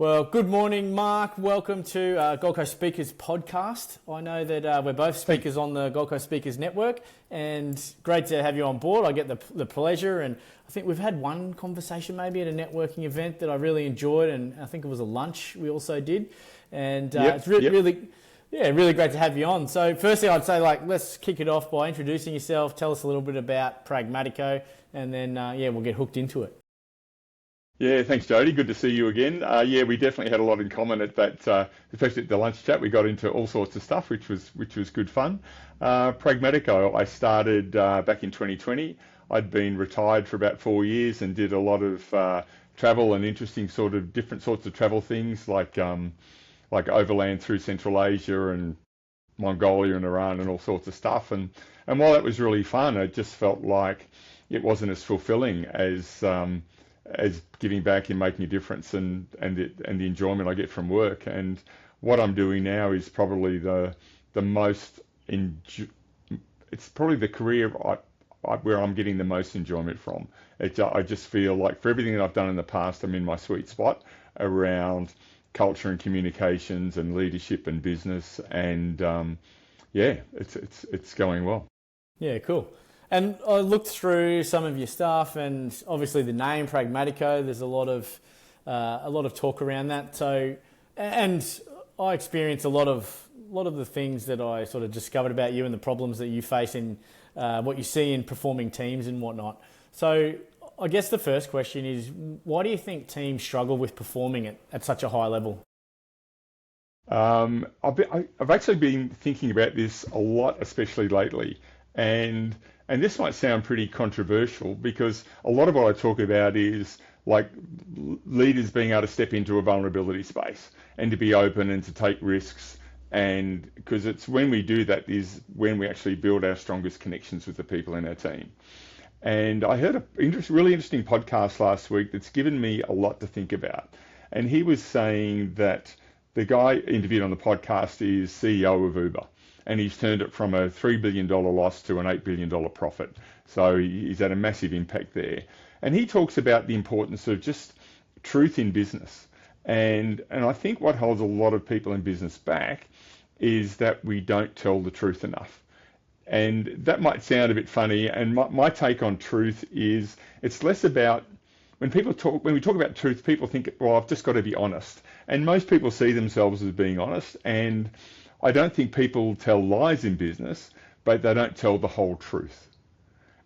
Well, good morning, Mark. Welcome to Gold Coast Speakers podcast. I know that we're both speakers on the Gold Coast Speakers Network, and great to have you on board. I get the pleasure, and I think we've had one conversation maybe at a networking event that I really enjoyed, and I think it was a lunch we also did, and it's really great to have you on. So firstly, I'd say let's kick it off by introducing yourself. Tell us a little bit about Pragmatico, and then we'll get hooked into it. Yeah, thanks, Jodi. Good to see you again. We definitely had a lot in common at that, especially at the lunch chat. We got into all sorts of stuff, which was good fun. Pragmatico, I started back in 2020. I'd been retired for about 4 years and did a lot of travel and interesting different sorts of travel things, like overland through Central Asia and Mongolia and Iran and all sorts of stuff. And while that was really fun, it just felt like it wasn't as fulfilling as giving back and making a difference and the enjoyment I get from work. And what I'm doing now is probably the most it's probably the career where I'm getting the most enjoyment from. I just feel like for everything that I've done in the past, I'm in my sweet spot around culture and communications and leadership and business, and it's going well. Yeah, cool. And I looked through some of your stuff, and obviously the name Pragmatico. There's a lot of talk around that. So, and I experienced a lot of the things that I sort of discovered about you and the problems that you face in what you see in performing teams and whatnot. So, I guess the first question is, why do you think teams struggle with performing at such a high level? I've actually been thinking about this a lot, especially lately, and this might sound pretty controversial because a lot of what I talk about is like leaders being able to step into a vulnerability space and to be open and to take risks. And because it's when we do that is when we actually build our strongest connections with the people in our team. And I heard a really interesting podcast last week that's given me a lot to think about. And he was saying that the guy interviewed on the podcast is CEO of Uber. And he's turned it from a $3 billion loss to an $8 billion profit. So he's had a massive impact there. And he talks about the importance of just truth in business. And I think what holds a lot of people in business back is that we don't tell the truth enough. And that might sound a bit funny. And my take on truth is it's less about when we talk about truth, people think, well, I've just got to be honest. And most people see themselves as being honest. And I don't think people tell lies in business, but they don't tell the whole truth.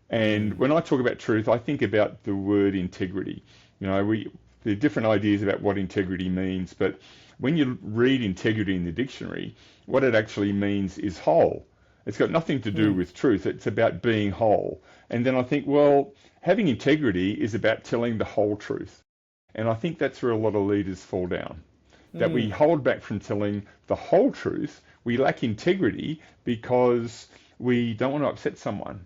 And when I talk about truth, I think about the word integrity. You know, there are different ideas about what integrity means, but when you read integrity in the dictionary, what it actually means is whole. It's got nothing to do with truth. It's about being whole. And then I think, well, having integrity is about telling the whole truth. And I think that's where a lot of leaders fall down. That we hold back from telling the whole truth. We lack integrity because we don't want to upset someone,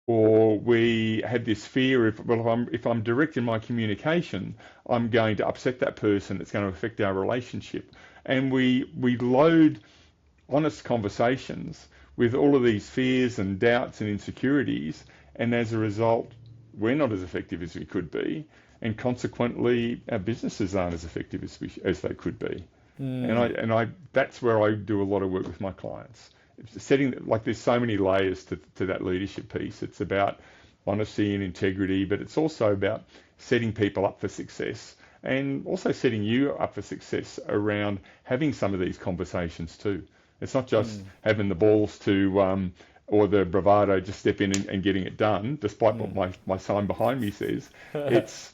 or we have this fear of, well, if I'm direct in my communication, I'm going to upset that person. It's going to affect our relationship, and we load honest conversations with all of these fears and doubts and insecurities, and as a result, we're not as effective as we could be. And consequently, our businesses aren't as effective as they could be. And that's where I do a lot of work with my clients. It's setting, like, there's so many layers to that leadership piece. It's about honesty and integrity, but it's also about setting people up for success and also setting you up for success around having some of these conversations too. It's not just having the balls to or the bravado just step in and getting it done, despite what my sign behind me says. It's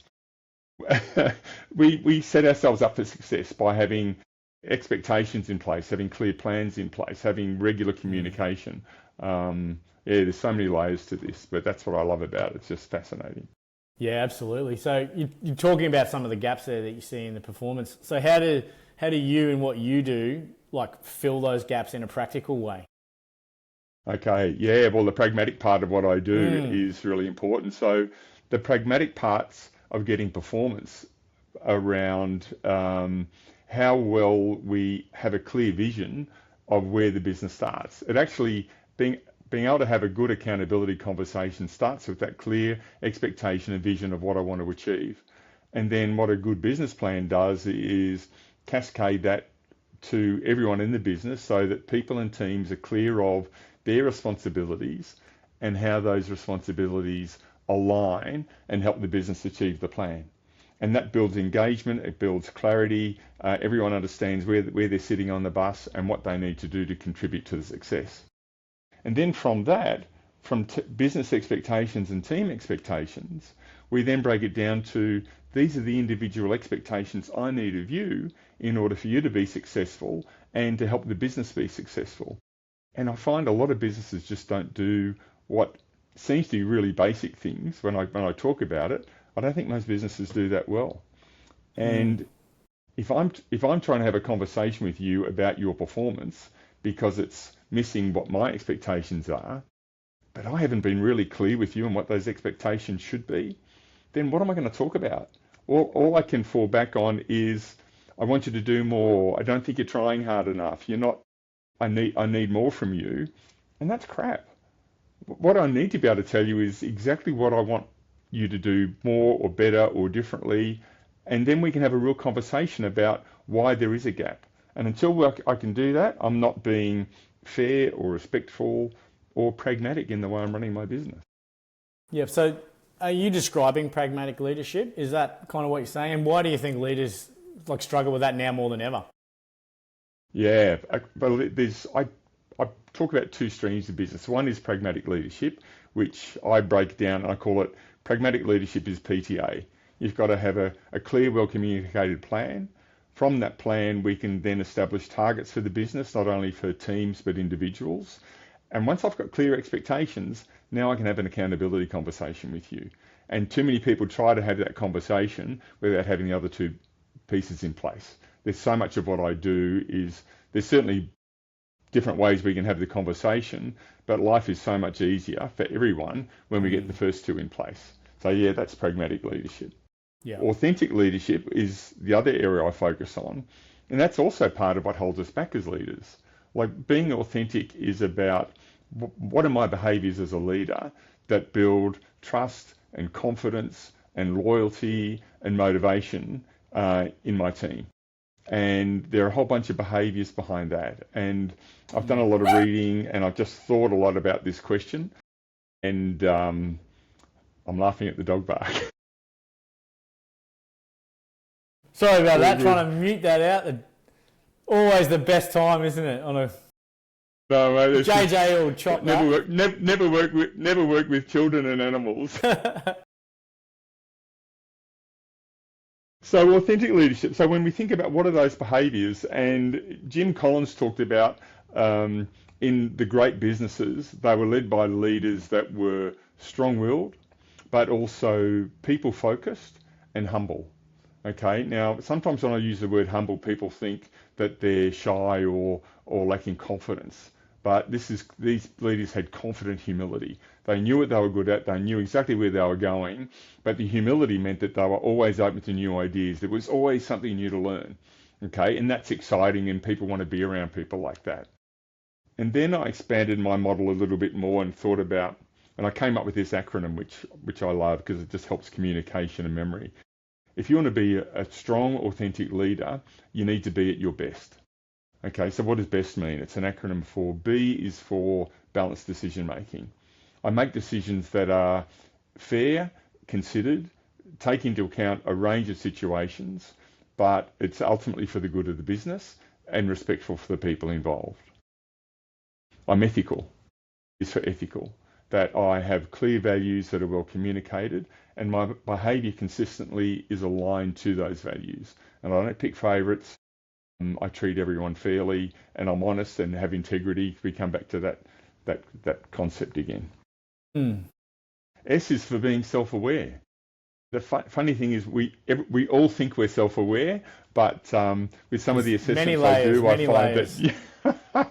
we set ourselves up for success by having expectations in place, having clear plans in place, having regular communication. There's so many layers to this, but that's what I love about it. It's just fascinating. Yeah, absolutely. So you're talking about some of the gaps there that you see in the performance. So how do you and what you do fill those gaps in a practical way? Okay, well, the pragmatic part of what I do is really important. So the pragmatic parts of getting performance around how well we have a clear vision of where the business starts. It actually being able to have a good accountability conversation starts with that clear expectation and vision of what I want to achieve. And then what a good business plan does is cascade that to everyone in the business so that people and teams are clear of their responsibilities and how those responsibilities align and help the business achieve the plan. And that builds engagement, it builds clarity, everyone understands where they're sitting on the bus and what they need to do to contribute to the success. And then from that, from business expectations and team expectations, we then break it down to these are the individual expectations I need of you in order for you to be successful and to help the business be successful. And I find a lot of businesses just don't do what seems to be really basic things. When I talk about it, I don't think most businesses do that well. And if I'm trying to have a conversation with you about your performance because it's missing what my expectations are, but I haven't been really clear with you on what those expectations should be, then what am I going to talk about? All I can fall back on is, I want you to do more. I don't think you're trying hard enough. You're not, I need more from you. And that's crap. What I need to be able to tell you is exactly what I want you to do more or better or differently. And then we can have a real conversation about why there is a gap. And until I can do that, I'm not being fair or respectful or pragmatic in the way I'm running my business. Yeah, so are you describing pragmatic leadership? Is that kind of what you're saying? And why do you think leaders struggle with that now more than ever? Yeah, I talk about two streams of business. One is pragmatic leadership, which I break down and I call it pragmatic leadership is PTA. You've got to have a clear, well-communicated plan. From that plan, we can then establish targets for the business, not only for teams, but individuals. And once I've got clear expectations, now I can have an accountability conversation with you. And too many people try to have that conversation without having the other two pieces in place. There's so much of what I do is, there's certainly different ways we can have the conversation, but life is so much easier for everyone when we get the first two in place. So yeah, that's pragmatic leadership. Yeah. Authentic leadership is the other area I focus on. And that's also part of what holds us back as leaders. Like, being authentic is about what are my behaviors as a leader that build trust and confidence and loyalty and motivation in my team. And there are a whole bunch of behaviors behind that. And I've done a lot of reading and I've just thought a lot about this question. And I'm laughing at the dog bark. Sorry about that, trying to mute that out. Always the best time, isn't it? On a no, mate, JJ will chop never work with children and animals. So authentic leadership. So when we think about what are those behaviours, and Jim Collins talked about in the great businesses, they were led by leaders that were strong-willed, but also people-focused and humble. Okay, now sometimes when I use the word humble, people think that they're shy or lacking confidence. But these leaders had confident humility. They knew what they were good at, they knew exactly where they were going, but the humility meant that they were always open to new ideas. There was always something new to learn. Okay, and that's exciting, and people want to be around people like that. And then I expanded my model a little bit more and thought about, and I came up with this acronym which I love because it just helps communication and memory. If you want to be a strong, authentic leader, you need to be at your best. Okay, so what does BEST mean? It's an acronym for B is for balanced decision making. I make decisions that are fair, considered, take into account a range of situations, but it's ultimately for the good of the business and respectful for the people involved. I'm ethical. Is for ethical. That I have clear values that are well communicated and my behaviour consistently is aligned to those values. And I don't pick favourites. I treat everyone fairly and I'm honest and have integrity. We come back to that concept again. S is for being self-aware. The funny thing is we all think we're self-aware, but with some of the assessments I do, I find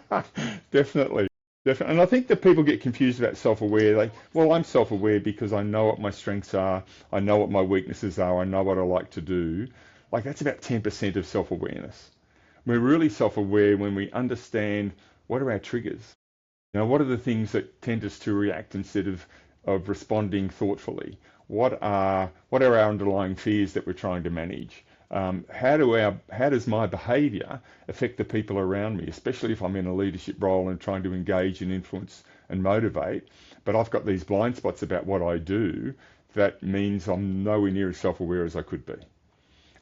that definitely. And I think that people get confused about self-aware. Well, I'm self-aware because I know what my strengths are, I know what my weaknesses are, I know what I like to do. That's about 10% of self-awareness. We're really self-aware when we understand what are our triggers. What are the things that tend us to react instead of responding thoughtfully? what are our underlying fears that we're trying to manage? How does my behaviour affect the people around me, especially if I'm in a leadership role and trying to engage and influence and motivate, but I've got these blind spots about what I do that means I'm nowhere near as self-aware as I could be.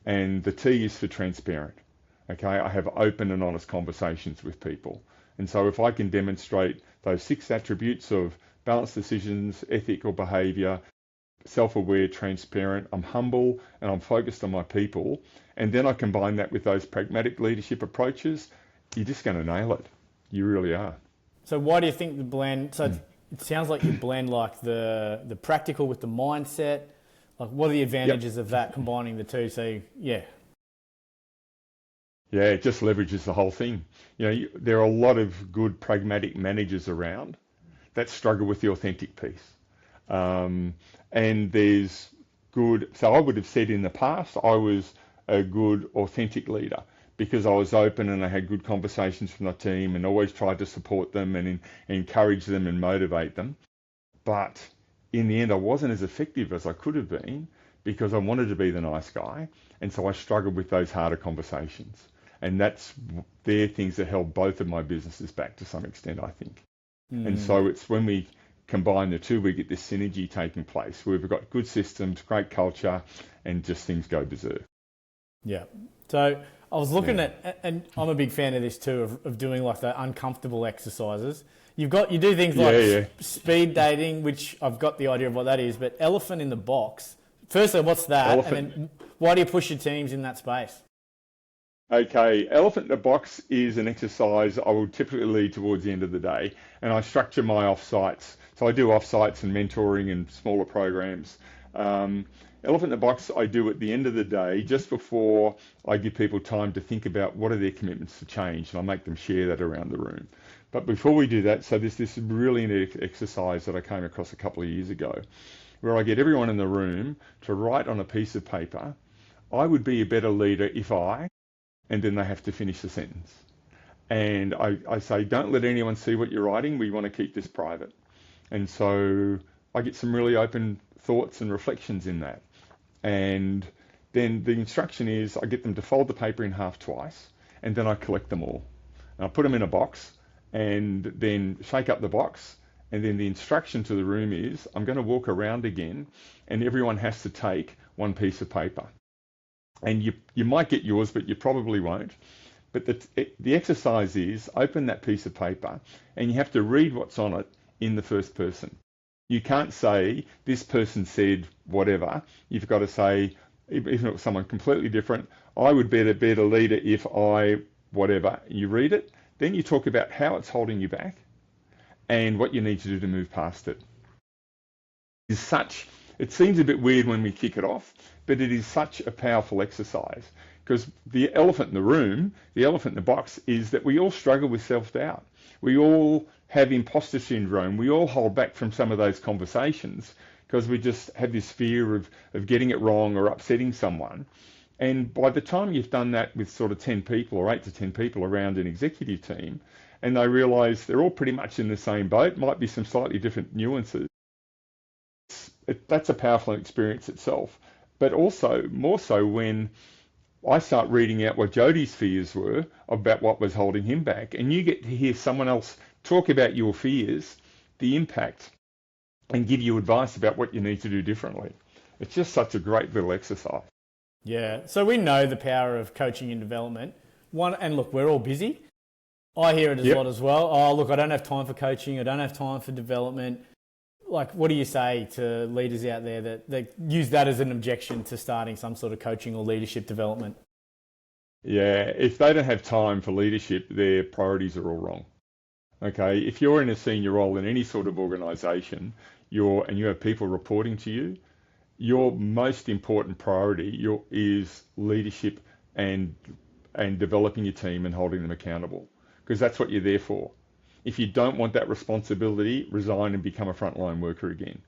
And the T is for transparent. Okay, I have open and honest conversations with people. And so if I can demonstrate those 6 attributes of balanced decisions, ethical behaviour, self-aware, transparent, I'm humble and I'm focused on my people, and then I combine that with those pragmatic leadership approaches, you're just going to nail it. You really are. So why do you think the blend, so it sounds like you blend like the practical with the mindset. Like what are the advantages of that, combining the two? So yeah. Yeah, it just leverages the whole thing. There are a lot of good pragmatic managers around that struggle with the authentic piece. And there's good, so I would have said in the past, I was a good authentic leader because I was open and I had good conversations with my team and always tried to support them and encourage them and motivate them. But in the end, I wasn't as effective as I could have been because I wanted to be the nice guy. And so I struggled with those harder conversations. And they're things that held both of my businesses back to some extent, I think. And so it's when we combine the two, we get this synergy taking place where we've got good systems, great culture, and just things go berserk. Yeah. So I was looking at, and I'm a big fan of this too, of doing like the uncomfortable exercises. You do things like speed dating, which I've got the idea of what that is, but elephant in the box. Firstly, what's that? Elephant. And then why do you push your teams in that space? Okay, elephant in the box is an exercise I will typically lead towards the end of the day, and I structure my offsites. So I do offsites and mentoring and smaller programs. Elephant in the box I do at the end of the day, just before I give people time to think about what are their commitments to change, and I make them share that around the room. But before we do that, so there's this brilliant exercise that I came across a couple of years ago, where I get everyone in the room to write on a piece of paper, I would be a better leader if I, and then they have to finish the sentence. And I say, don't let anyone see what you're writing. We want to keep this private. And so I get some really open thoughts and reflections in that. And then the instruction is I get them to fold the paper in half twice, and then I collect them all. And I put them in a box and then shake up the box. And then the instruction to the room is I'm going to walk around again, and everyone has to take one piece of paper. And you might get yours, but you probably won't. But the exercise is open that piece of paper and you have to read what's on it in the first person. You can't say, this person said whatever. You've got to say, even if it's someone completely different, I would be a better leader if I whatever. You read it, then you talk about how it's holding you back and what you need to do to move past it. It seems a bit weird when we kick it off, but it is such a powerful exercise because the elephant in the room, the elephant in the box is that we all struggle with self-doubt. We all have imposter syndrome. We all hold back from some of those conversations because we just have this fear of getting it wrong or upsetting someone. And by the time you've done that with sort of 10 people or 8 to 10 people around an executive team, and they realise they're all pretty much in the same boat, might be some slightly different nuances, that's a powerful experience itself. But also, more so when I start reading out what Jodi's fears were about what was holding him back, and you get to hear someone else talk about your fears, the impact, and give you advice about what you need to do differently. It's just such a great little exercise. Yeah, so we know the power of coaching and development. And look, we're all busy. I hear it a lot as well. Oh, look, I don't have time for coaching. I don't have time for development. Like, what do you say to leaders out there that use that as an objection to starting some sort of coaching or leadership development? Yeah, if they don't have time for leadership, their priorities are all wrong. Okay, if you're in a senior role in any sort of organisation, and you have people reporting to you, your most important priority is leadership and developing your team and holding them accountable, because that's what you're there for. If you don't want that responsibility, resign and become a frontline worker again,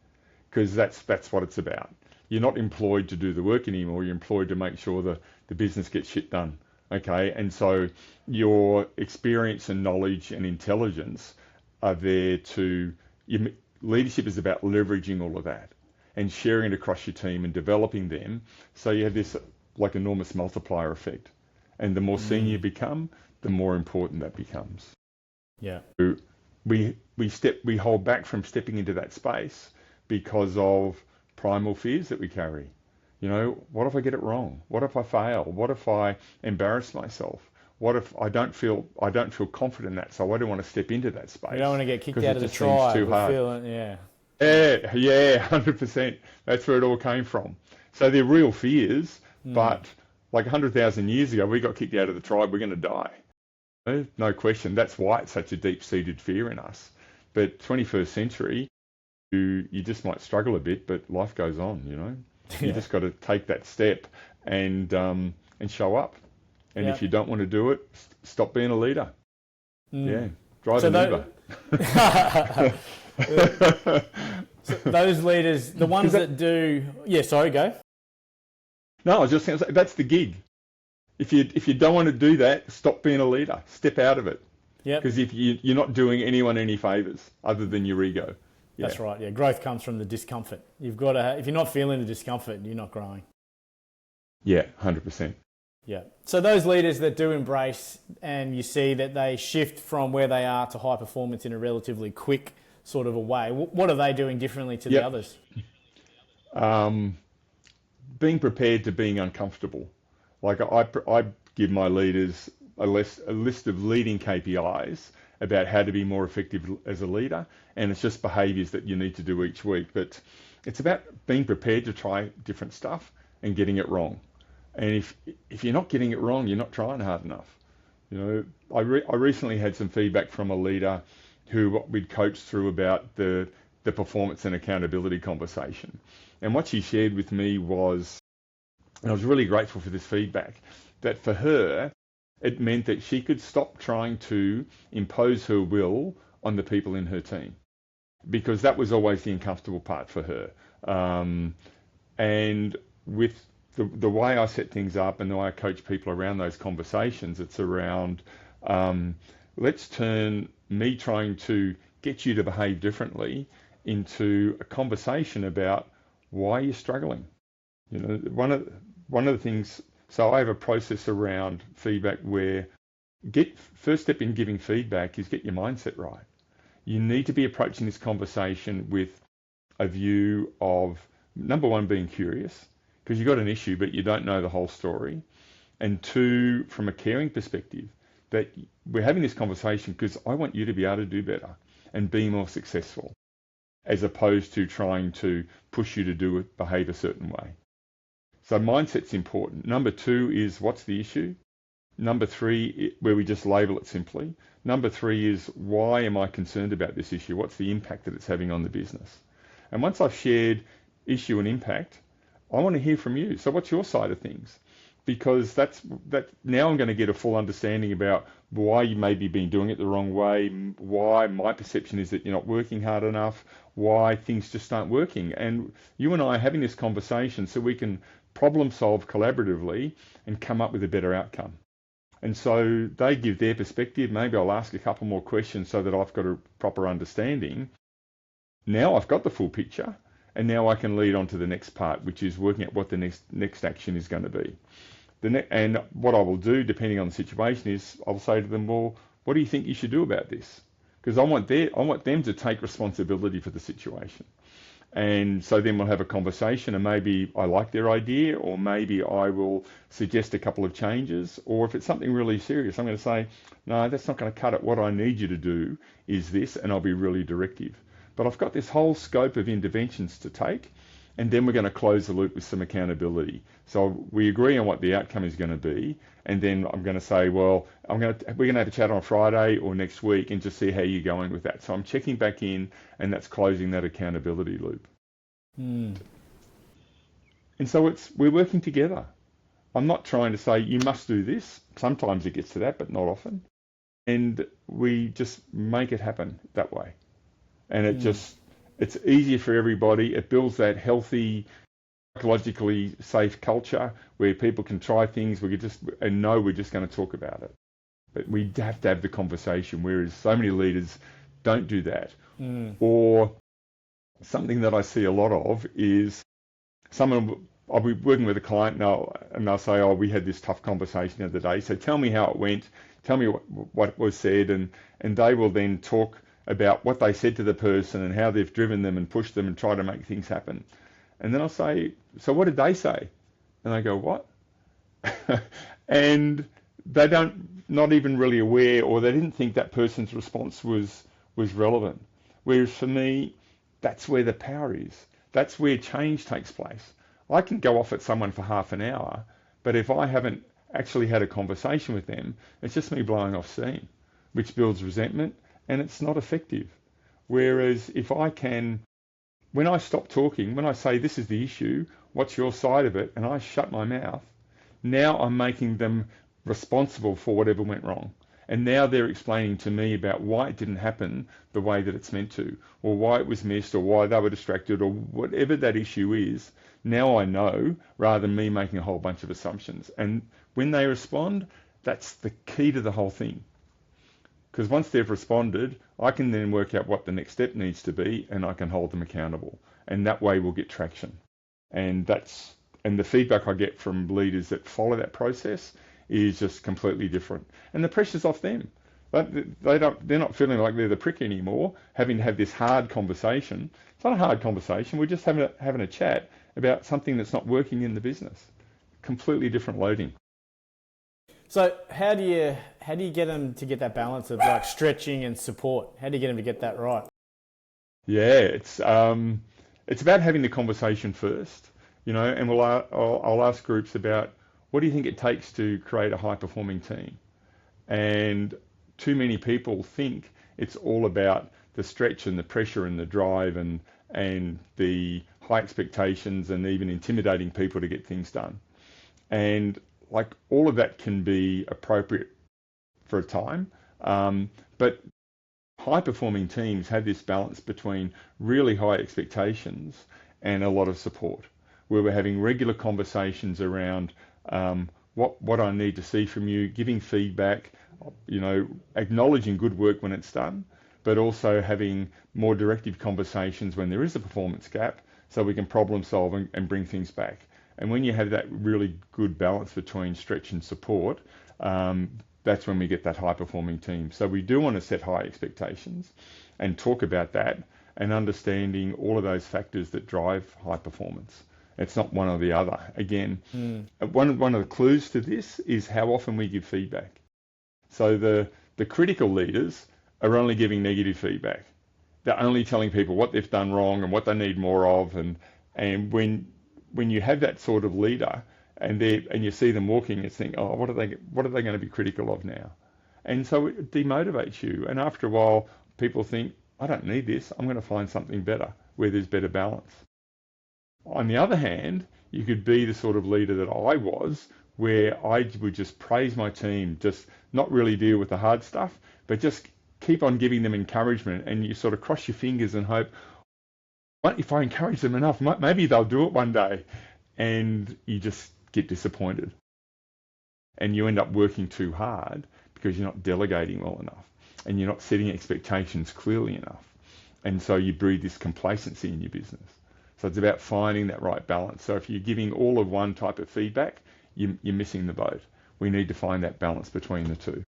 because that's what it's about. You're not employed to do the work anymore. You're employed to make sure the business gets shit done. Okay, and so your experience and knowledge and intelligence are there leadership is about leveraging all of that. and sharing it across your team and developing them. So you have this like enormous multiplier effect. And the more senior you become, the more important that becomes. Yeah. So we hold back from stepping into that space because of primal fears that we carry. You know, what if I get it wrong? What if I fail? What if I embarrass myself? What if I don't feel confident in that, so I don't want to step into that space? You don't want to get kicked because out it of the just seems tribe. too hard. Yeah. Yeah, 100%. That's where it all came from. So they're real fears, but like 100,000 years ago, we got kicked out of the tribe. We're going to die. No question. That's why it's such a deep-seated fear in us. But 21st century, you just might struggle a bit, but life goes on. You know, you just got to take that step and show up. And if you don't want to do it, stop being a leader. Yeah, drive an Uber. So those leaders, the ones that do, go. No, I was just going to say that's the gig. If you don't want to do that, stop being a leader. Step out of it. Yeah. Because if you're not doing anyone any favors other than your ego. Yeah. That's right. Yeah, growth comes from the discomfort. You've got to. If you're not feeling the discomfort, you're not growing. Yeah, 100%. Yeah. So those leaders that do embrace, and you see that they shift from where they are to high performance in a relatively quick sort of a way. What are they doing differently to the others? Being prepared to being uncomfortable. Like I give my leaders a list of leading KPIs about how to be more effective as a leader, and it's just behaviours that you need to do each week. But it's about being prepared to try different stuff and getting it wrong. And if you're not getting it wrong, you're not trying hard enough. You know, I recently had some feedback from a leader who we'd coached through about the performance and accountability conversation. And what she shared with me was, and I was really grateful for this feedback, that for her, it meant that she could stop trying to impose her will on the people in her team, because that was always the uncomfortable part for her. And with the way I set things up and the way I coach people around those conversations, it's around, let's turn me trying to get you to behave differently into a conversation about why you're struggling. You know, one of the things, so I have a process around feedback where first step in giving feedback is get your mindset right. You need to be approaching this conversation with a view of, number one, being curious, because you've got an issue but you don't know the whole story. And two, from a caring perspective, that we're having this conversation because I want you to be able to do better and be more successful, as opposed to trying to push you to behave a certain way. So mindset's important. Number two is, what's the issue? Number three, where we just label it simply. Number three is, why am I concerned about this issue? What's the impact that it's having on the business? And once I've shared issue and impact, I want to hear from you. So what's your side of things? Because that now I'm going to get a full understanding about why you may be doing it the wrong way, why my perception is that you're not working hard enough, why things just aren't working. And you and I are having this conversation so we can problem solve collaboratively and come up with a better outcome. And so they give their perspective. Maybe I'll ask a couple more questions so that I've got a proper understanding. Now I've got the full picture, and now I can lead on to the next part, which is working out what the next action is going to be. And what I will do, depending on the situation, is I'll say to them, well, what do you think you should do about this? Because I want them to take responsibility for the situation. And so then we'll have a conversation, and maybe I like their idea, or maybe I will suggest a couple of changes. Or if it's something really serious, I'm going to say, no, that's not going to cut it. What I need you to do is this, and I'll be really directive. But I've got this whole scope of interventions to take, and then we're going to close the loop with some accountability. So we agree on what the outcome is going to be, and then I'm going to say, well, we're going to have a chat on Friday or next week and just see how you're going with that. So I'm checking back in, and that's closing that accountability loop. And so we're working together. I'm not trying to say you must do this. Sometimes it gets to that, but not often. And we just make it happen that way. And it's easier for everybody. It builds that healthy, psychologically safe culture where people can try things. We're just going to talk about it. But we have to have the conversation, whereas so many leaders don't do that. Or something that I see a lot of is I'll be working with a client and they'll say, oh, we had this tough conversation the other day, so tell me how it went, tell me what was said, and they will then talk about what they said to the person and how they've driven them and pushed them and tried to make things happen. And then I'll say, so what did they say? And they go, what? And they not even really aware, or they didn't think that person's response was relevant. Whereas for me, that's where the power is. That's where change takes place. I can go off at someone for half an hour, but if I haven't actually had a conversation with them, it's just me blowing off steam, which builds resentment, and it's not effective. Whereas if I can, when I stop talking, when I say this is the issue, what's your side of it, and I shut my mouth, now I'm making them responsible for whatever went wrong. And now they're explaining to me about why it didn't happen the way that it's meant to, or why it was missed, or why they were distracted, or whatever that issue is. Now I know, rather than me making a whole bunch of assumptions. And when they respond, that's the key to the whole thing. Because once they've responded, I can then work out what the next step needs to be, and I can hold them accountable. And that way we'll get traction. And the feedback I get from leaders that follow that process is just completely different. And the pressure's off them. They're not feeling like they're the prick anymore, having to have this hard conversation. It's not a hard conversation. We're just having a chat about something that's not working in the business. Completely different loading. So how do you get them to get that balance of like stretching and support? How do you get them to get that right? Yeah, it's about having the conversation first, and I'll ask groups about, what do you think it takes to create a high-performing team? And too many people think it's all about the stretch and the pressure and the drive and the high expectations and even intimidating people to get things done. And like all of that can be appropriate for a time, but high-performing teams have this balance between really high expectations and a lot of support, where we're having regular conversations around what I need to see from you, giving feedback, acknowledging good work when it's done, but also having more directive conversations when there is a performance gap, so we can problem solve and bring things back. And when you have that really good balance between stretch and support, that's when we get that high-performing team. So we do want to set high expectations and talk about that and understanding all of those factors that drive high performance. It's not one or the other. Again, one of the clues to this is how often we give feedback. So the critical leaders are only giving negative feedback. They're only telling people what they've done wrong and what they need more of. And when you have that sort of leader and you see them walking, you think, oh, what are they going to be critical of now? And so it demotivates you. And after a while, people think, I don't need this. I'm going to find something better where there's better balance. On the other hand, you could be the sort of leader that I was, where I would just praise my team, just not really deal with the hard stuff, but just keep on giving them encouragement, and you sort of cross your fingers and hope, if I encourage them enough, maybe they'll do it one day, and you just get disappointed. And you end up working too hard because you're not delegating well enough, and you're not setting expectations clearly enough. And so you breed this complacency in your business. So it's about finding that right balance. So if you're giving all of one type of feedback, you're missing the boat. We need to find that balance between the two.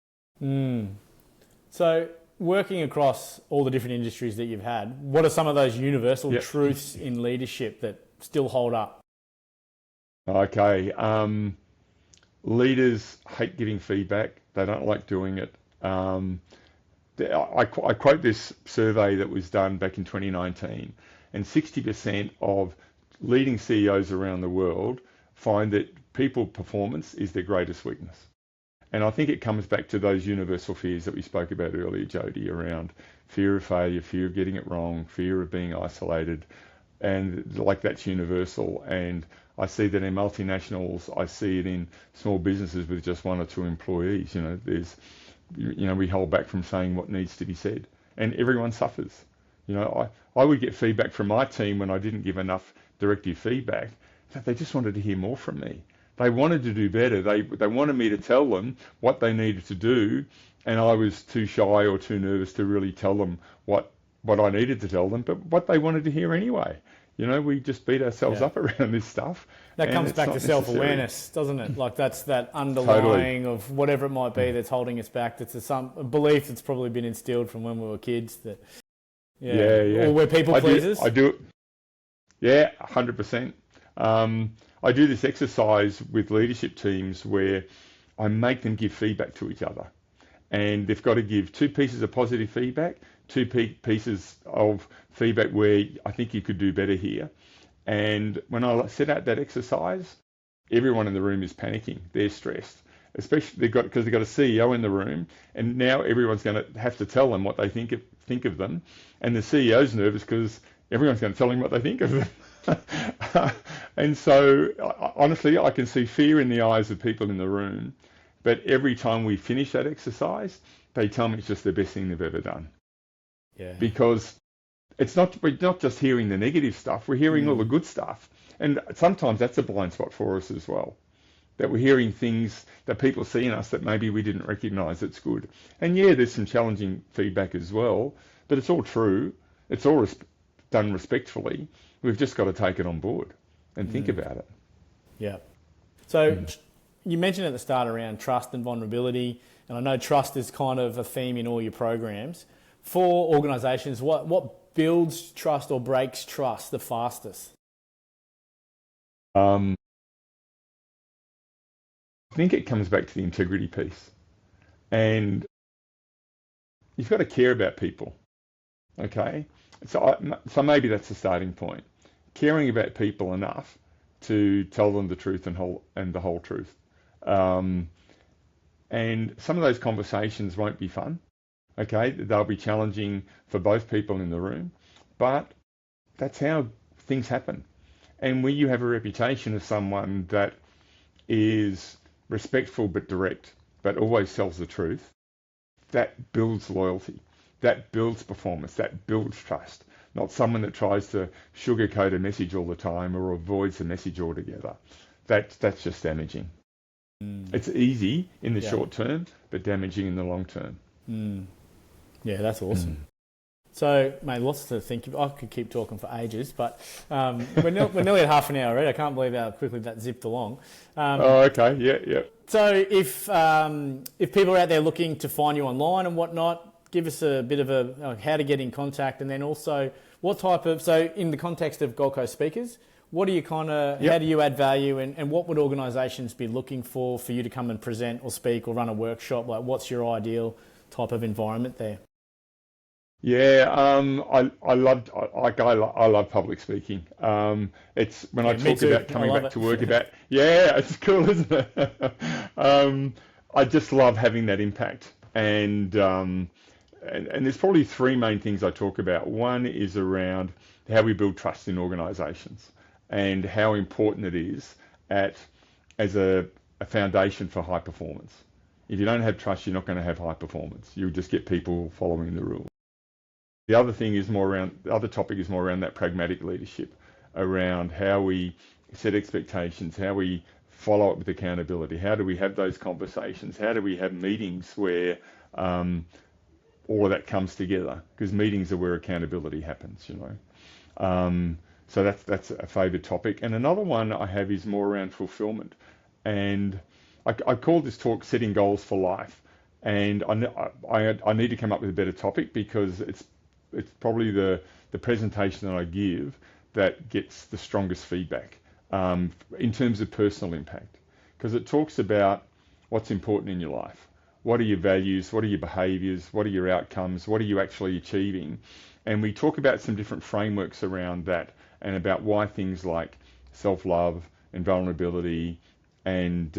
So working across all the different industries that you've had, what are some of those universal truths in leadership that still hold up? Okay. Leaders hate giving feedback. They don't like doing it. I quote this survey that was done back in 2019, and 60% of leading CEOs around the world find that people performance is their greatest weakness. And I think it comes back to those universal fears that we spoke about earlier, Jodi, around fear of failure, fear of getting it wrong, fear of being isolated, and like that's universal. And I see that in multinationals, I see it in small businesses with just one or two employees. We hold back from saying what needs to be said, and everyone suffers. I would get feedback from my team when I didn't give enough directive feedback that they just wanted to hear more from me. They wanted to do better. They wanted me to tell them what they needed to do, and I was too shy or too nervous to really tell them what what I needed to tell them, but what they wanted to hear anyway. You know, we just beat ourselves Yeah. up around this stuff. That and comes it's back not to necessary. self-awareness, doesn't it? Like that's that Totally. underlying of whatever it might be that's holding us back. That's a belief that's probably been instilled from when we were kids. That Yeah. or we're people pleasers. I do it. Yeah, 100%. I do this exercise with leadership teams where I make them give feedback to each other. And they've got to give 2 pieces of positive feedback, 2 pieces of feedback where I think you could do better here. And when I set out that exercise, everyone in the room is panicking. They're stressed, especially because they've got a CEO in the room, and now everyone's going to have to tell them what they think of them, and the CEO's nervous because everyone's going to tell him what they think of them. And so, honestly, I can see fear in the eyes of people in the room, but every time we finish that exercise, they tell me it's just the best thing they've ever done. Yeah. Because we're not just hearing the negative stuff, we're hearing all the good stuff. And sometimes that's a blind spot for us as well. That we're hearing things that people see in us that maybe we didn't recognize that's good. And yeah, there's some challenging feedback as well, but it's all true. It's all done respectfully. We've just got to take it on board and think about it. Yeah. So you mentioned at the start around trust and vulnerability, and I know trust is kind of a theme in all your programs. For organisations, what builds trust or breaks trust the fastest? I think it comes back to the integrity piece. And you've got to care about people, okay? So maybe that's the starting point. Caring about people enough to tell them the truth and the whole truth. And some of those conversations won't be fun, okay? They'll be challenging for both people in the room, but that's how things happen. And when you have a reputation of someone that is respectful but direct, but always tells the truth, that builds loyalty, that builds performance, that builds trust. Not someone that tries to sugarcoat a message all the time or avoids the message altogether. That's just damaging. It's easy in the short term, but damaging in the long term. Yeah, that's awesome. So, mate, lots to think of. I could keep talking for ages, but we're nearly at half an hour already. I can't believe how quickly that zipped along. Okay, yeah. So if people are out there looking to find you online and whatnot, give us a bit of how to get in contact, and then also what type of, so in the context of Gold Coast speakers, what do you how do you add value, and what would organisations be looking for you to come and present or speak or run a workshop? Like, what's your ideal type of environment there? Yeah, I love public speaking. It's when I talk about coming back to work it's cool, isn't it? I just love having that impact, and there's probably 3 main things I talk about. One is around how we build trust in organisations and how important it is as a foundation for high performance. If you don't have trust, you're not going to have high performance. You'll just get people following the rules. The other topic is more around that pragmatic leadership, around how we set expectations, how we follow up with accountability, how do we have those conversations, how do we have meetings where all of that comes together, because meetings are where accountability happens, you know. So that's a favourite topic. And another one I have is more around fulfillment. And I call this talk Setting Goals for Life. And I need to come up with a better topic because it's probably the presentation that I give that gets the strongest feedback in terms of personal impact, because it talks about what's important in your life. What are your values? What are your behaviours? What are your outcomes? What are you actually achieving? And we talk about some different frameworks around that and about why things like self-love and vulnerability and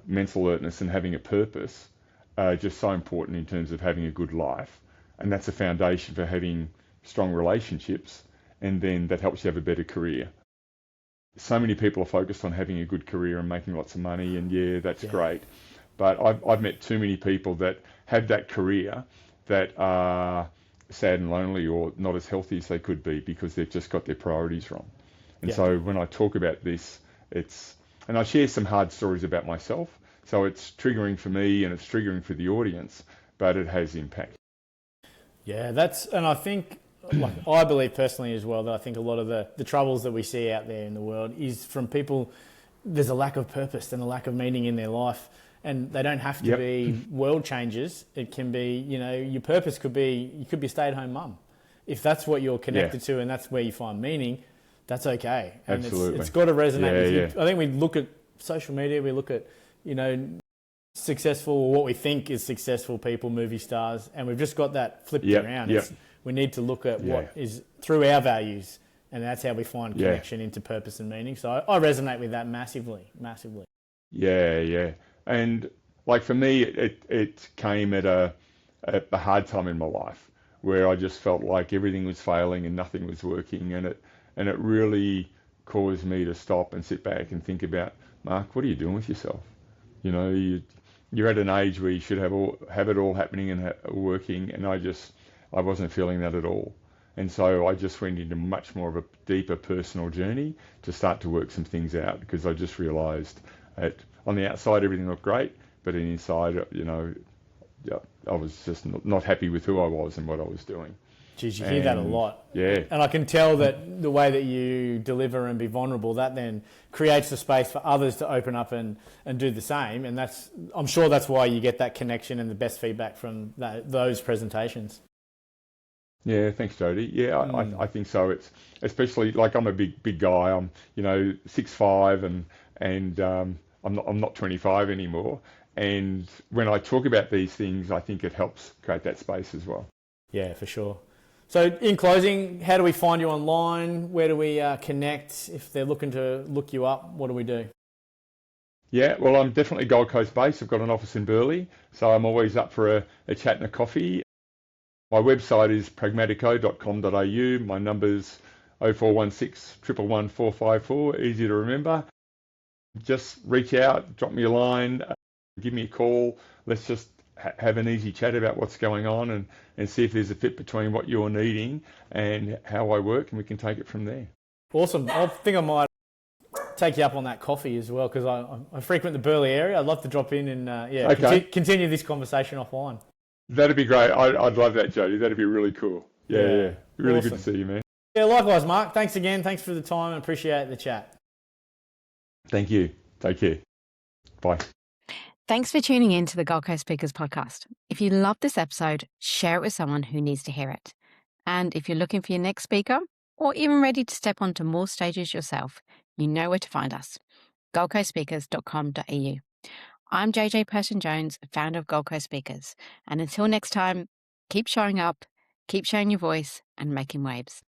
mental alertness and having a purpose are just so important in terms of having a good life. And that's a foundation for having strong relationships, and then that helps you have a better career. So many people are focused on having a good career and making lots of money, and that's great. But I've met too many people that have that career that are sad and lonely or not as healthy as they could be because they've just got their priorities wrong. And so when I talk about this, and I share some hard stories about myself, so it's triggering for me and it's triggering for the audience, but it has impact. Yeah, and I think, like, I believe personally as well that I think a lot of the troubles that we see out there in the world is from people. There's a lack of purpose and a lack of meaning in their life, and they don't have to Yep. be world changers. It can be, your purpose could be you could be a stay-at-home mum. If that's what you're connected to and that's where you find meaning, that's okay. And Absolutely. it's got to resonate with you. Yeah. I think we look at social media, we look at, successful, or what we think is successful people, movie stars, and we've just got that flipped around. We need to look at what is through our values, and that's how we find connection into purpose and meaning. So I resonate with that massively. Yeah. And like for me, it came at a hard time in my life where I just felt like everything was failing and nothing was working, and it really caused me to stop and sit back and think about, Mark, what are you doing with yourself? You're at an age where you should have it all happening and working, and I wasn't feeling that at all. And so I just went into much more of a deeper personal journey to start to work some things out, because I just realised that on the outside everything looked great, but inside, I was just not happy with who I was and what I was doing. Geez, you hear that a lot. Yeah. And I can tell that the way that you deliver and be vulnerable, that then creates the space for others to open up and do the same. And I'm sure that's why you get that connection and the best feedback from those presentations. Yeah, thanks, Jodi. Yeah, I think so. It's especially like I'm a big guy. I'm 6'5", and I'm not 25 anymore. And when I talk about these things, I think it helps create that space as well. Yeah, for sure. So in closing, how do we find you online? Where do we connect? If they're looking to look you up, what do we do? Yeah, well, I'm definitely Gold Coast based. I've got an office in Burleigh, so I'm always up for a chat and a coffee. My website is pragmatico.com.au. My number's 0416 111 454, easy to remember. Just reach out, drop me a line, give me a call. Let's just have an easy chat about what's going on and see if there's a fit between what you're needing and how I work, and we can take it from there. Awesome. I think I might take you up on that coffee as well, because I frequent the Burleigh area. I'd love to drop in and continue this conversation offline. That'd be great. I'd love that, Jodi. That'd be really cool. Yeah. Really awesome. Good to see you, man. Yeah, likewise, Mark. Thanks again. Thanks for the time and appreciate the chat. Thank you. Take care. Bye. Thanks for tuning in to the Gold Coast Speakers podcast. If you loved this episode, share it with someone who needs to hear it. And if you're looking for your next speaker, or even ready to step onto more stages yourself, you know where to find us. goldcoastspeakers.com.au. I'm JJ Person-Jones, founder of Gold Coast Speakers. And until next time, keep showing up, keep showing your voice, and making waves.